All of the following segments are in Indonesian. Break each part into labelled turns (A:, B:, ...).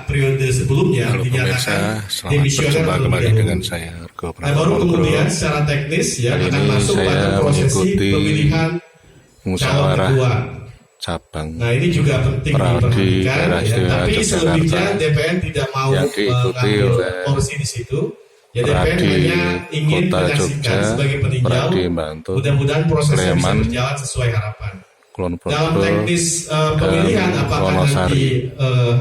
A: periode sebelumnya
B: Halo
A: dinyatakan
B: pemirsa, selamat
A: demisioner
B: berjumpa
A: terlebih
B: kembali
A: dahulu.
B: dengan saya Argo
A: Nah, baru kemudian secara teknis ya
B: Kali
A: akan
B: ini
A: masuk
B: saya
A: pada prosesi
B: mengikuti
A: pemilihan calon
B: musyawarah
A: ketua.
B: cabang
A: Nah, ini juga penting
B: Peradi
A: diperhatikan
B: Daerah
A: ya.
B: Istimewa
A: Tapi
B: Yogyakarta
A: selebihnya DPN tidak mau
B: yang diikuti
A: mengambil
B: oleh
A: porsi di situ. Ya, DPN
B: Peradi
A: hanya ingin
B: Kota
A: menyaksikan
B: Jogja,
A: sebagai peninjau.
B: Peradi Bantul,
A: Mudah-mudahan prosesnya bisa
B: Sleman,
A: berjalan sesuai harapan.
B: Kulon
A: Dalam
B: Progo,
A: teknis pemilihan
B: dan
A: apakah
B: Wonosari.
A: nanti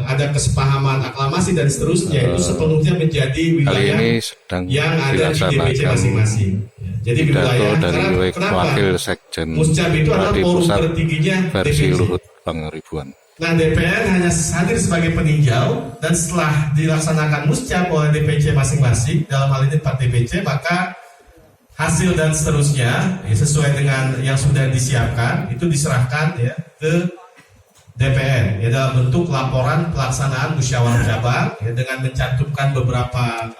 A: ada kesepahaman aklamasi dan seterusnya itu sepenuhnya menjadi
B: Kali
A: wilayah
B: ini sedang
A: yang ada di DPC
B: dilaksanakan
A: masing-masing. Ya, jadi
B: pidato
A: wilayah
B: dari
A: kenapa?
B: Wakil Sekjen
A: Muscab itu adalah
B: Peradi
A: forum
B: Pusat
A: tertingginya
B: versi
A: DPC.
B: Luhut Pangaribuan.
A: Nah, DPR hanya hadir sebagai peninjau dan setelah dilaksanakan muscab oleh DPC masing-masing dalam hal ini 4 DPC, maka hasil dan seterusnya ya, sesuai dengan yang sudah disiapkan itu diserahkan ya ke DPR ya dalam bentuk laporan pelaksanaan musyawarah cabang ya, dengan mencantumkan beberapa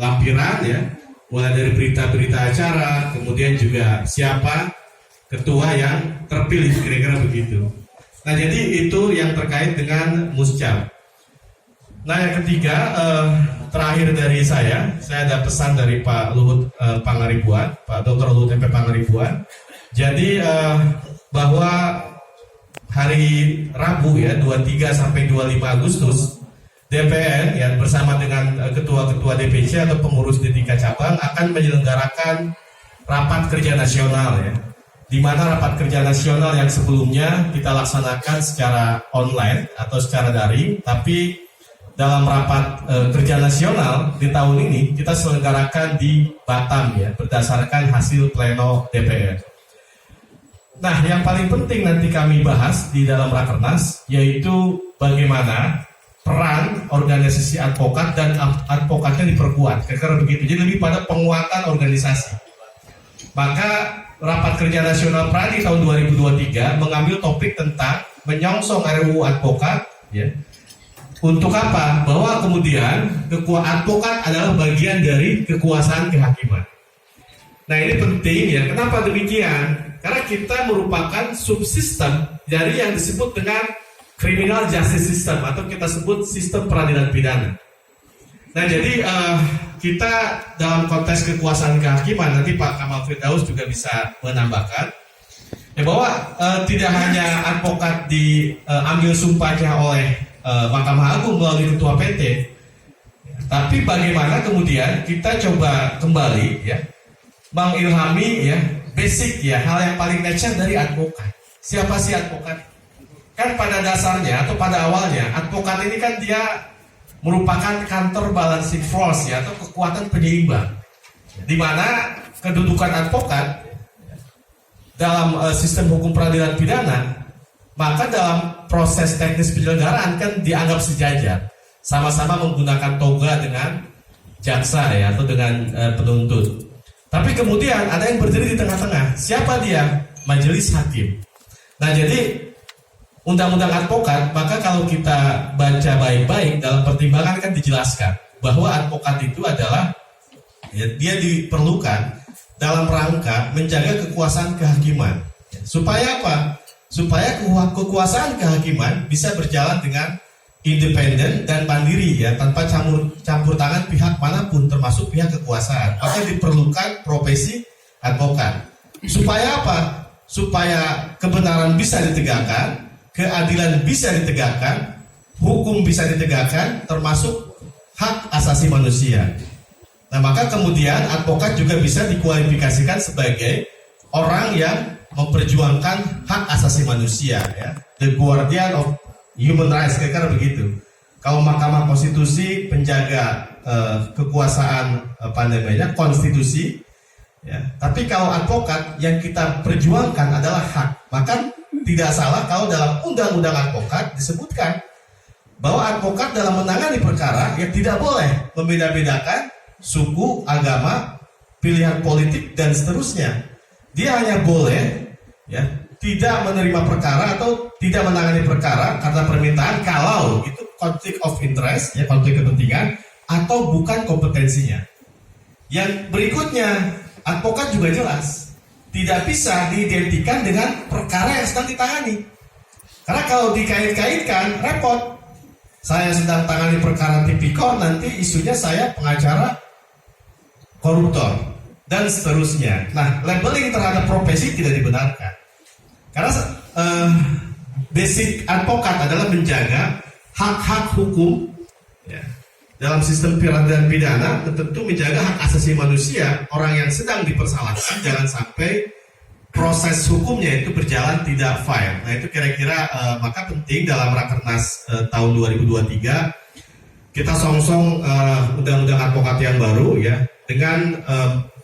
A: lampiran ya, mulai dari berita-berita acara, kemudian juga siapa ketua yang terpilih, kira-kira begitu. Nah, jadi itu yang terkait dengan muscab. Nah, yang ketiga, terakhir dari saya ada pesan dari Pak Luhut Pangaribuan, Pak Dr. Luhut MP Pangaribuan. Jadi bahwa hari Rabu ya 23 sampai 25 Agustus DPN ya bersama dengan ketua-ketua DPC atau pengurus di tingkat cabang akan menyelenggarakan rapat kerja nasional ya. Di mana rapat kerja nasional yang sebelumnya kita laksanakan secara online atau secara daring, tapi dalam rapat kerja nasional di tahun ini kita selenggarakan di Batam ya berdasarkan hasil pleno DPR. Nah, yang paling penting nanti kami bahas di dalam Rakernas yaitu bagaimana peran organisasi advokat dan advokatnya diperkuat, kira-kira begitu. Jadi lebih pada penguatan organisasi. Maka rapat kerja nasional Peradi tahun 2023 mengambil topik tentang menyongsong RUU advokat ya. Untuk apa? Bahwa kemudian advokat adalah bagian dari kekuasaan kehakiman. Nah, ini penting ya. Kenapa demikian? Karena kita merupakan subsistem dari yang disebut dengan criminal justice system atau kita sebut sistem peradilan pidana. Nah, jadi kita dalam konteks kekuasaan kehakiman, nanti Pak Kamal Firdaus juga bisa menambahkan ya bahwa tidak hanya advokat diambil sumpahnya oleh Mahkamah Agung melalui Ketua PT, tapi bagaimana kemudian kita coba kembali ya mengilhami ya basic ya hal yang paling natural dari advokat. Siapa sih advokat? Kan pada dasarnya atau pada awalnya advokat ini kan dia merupakan kantor balancing force ya atau kekuatan penyeimbang, di mana kedudukan advokat dalam sistem hukum peradilan pidana, maka dalam proses teknis penyelenggaraan kan dianggap sejajar, sama-sama menggunakan toga dengan jaksa ya atau dengan penuntut. Tapi kemudian ada yang berdiri di tengah-tengah. Siapa dia? Majelis hakim. Nah, jadi undang-undang advokat, maka kalau kita baca baik-baik dalam pertimbangan kan dijelaskan bahwa advokat itu adalah ya, dia diperlukan dalam rangka menjaga kekuasaan kehakiman. Supaya apa? Supaya kekuasaan kehakiman bisa berjalan dengan independen dan mandiri ya tanpa campur tangan pihak manapun termasuk pihak kekuasaan. Maka diperlukan profesi advokat. Supaya apa? Supaya kebenaran bisa ditegakkan, keadilan bisa ditegakkan, hukum bisa ditegakkan, termasuk hak asasi manusia. Nah, maka kemudian advokat juga bisa dikualifikasikan sebagai orang yang memperjuangkan hak asasi manusia, ya, the guardian of human rights, kira-kira begitu. Kalau Mahkamah Konstitusi penjaga kekuasaan konstitusi, ya. Tapi kalau advokat yang kita perjuangkan adalah hak, maka tidak salah kalau dalam undang-undang advokat disebutkan bahwa advokat dalam menangani perkara yang tidak boleh membeda-bedakan suku, agama, pilihan politik dan seterusnya. Dia hanya boleh ya tidak menerima perkara atau tidak menangani perkara karena permintaan kalau itu konflik of interest ya, konflik kepentingan atau bukan kompetensinya. Yang berikutnya, advokat juga jelas tidak bisa diidentikan dengan perkara yang sedang ditangani. Karena kalau dikait-kaitkan repot. saya sedang tangani perkara tipikor, nanti isunya saya pengacara koruptor dan seterusnya. Nah, labeling terhadap profesi tidak dibenarkan karena basic advokat adalah menjaga hak-hak hukum ya. Dalam sistem peradilan pidana tentu menjaga hak asasi manusia orang yang sedang dipersalahkan, jangan sampai proses hukumnya itu berjalan tidak fair. Nah itu kira-kira maka penting dalam Rakernas tahun 2023 kita songsong undang-undang advokat yang baru ya dengan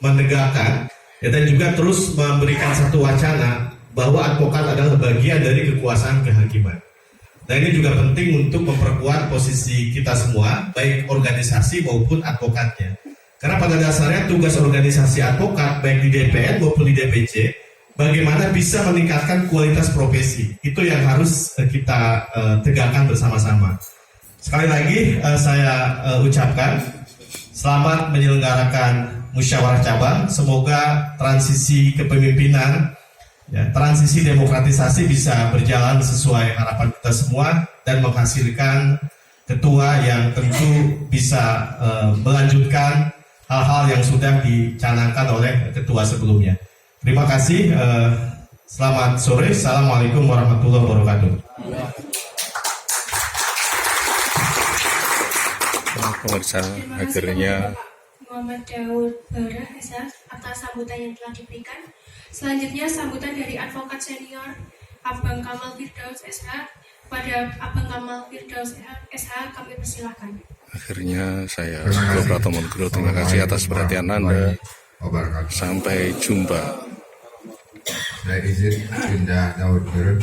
A: menegakkan ya, dan juga terus memberikan satu wacana bahwa advokat adalah bagian dari kekuasaan kehakiman. Nah ini juga penting untuk memperkuat posisi kita semua, baik organisasi maupun advokatnya. Karena pada dasarnya tugas organisasi advokat, baik di DPN maupun di DPC, bagaimana bisa meningkatkan kualitas profesi. Itu yang harus kita tegakkan bersama-sama. Sekali lagi saya ucapkan, selamat menyelenggarakan musyawarah cabang. Semoga transisi kepemimpinan, ya, transisi demokratisasi bisa berjalan sesuai harapan kita semua dan menghasilkan ketua yang tentu bisa melanjutkan hal-hal yang sudah dicanangkan oleh ketua sebelumnya. Terima kasih. Selamat sore. Assalamualaikum warahmatullahi wabarakatuh.
B: Pemirsa, akhirnya
C: Muhammad Daud Bara SH atas sambutan yang telah diberikan. Selanjutnya sambutan dari advokat senior Abang Kamal Firdaus SH. Pada Abang Kamal Firdaus SH kami persilakan.
B: akhirnya saya Bapak Monggro, terima kasih atas perhatian Anda. Sampai jumpa.
D: Saya izin pindah Daud Bara.